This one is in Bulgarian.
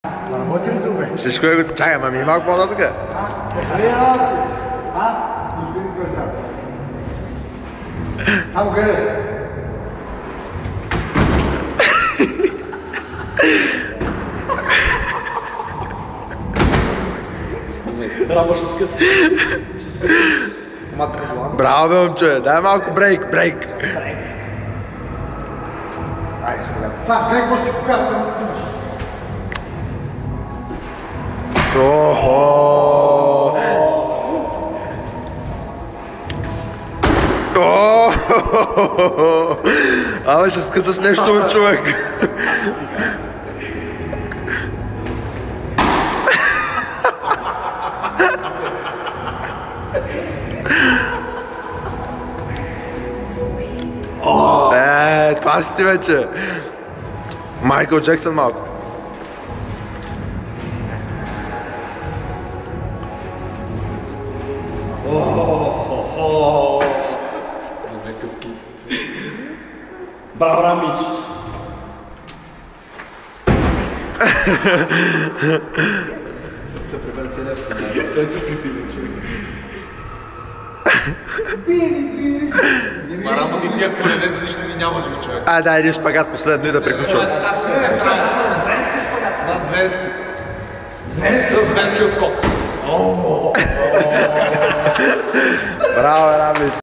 Работи ли добре? Всичко е го... Чакай, ама ми малко по-нататък. Господин председател. Само гледай. Рамо ще скъси. Браво, бе, момче. Дай малко брейк. Айде, сега. Това, гледай какво ще ти покажа, да снимаш. Охо! Абе, ще скъсаш нещо, бе, човек. Това си ти вече. Майкъл Джексън малко. Браво, Рамич! Той се прибива, човек. Марамо ти тия колене за нищо ни нямаш, бе, човек. Дай един шпагат последно и да приключвам. Зверски. Зверски откоп. Браво, Рами.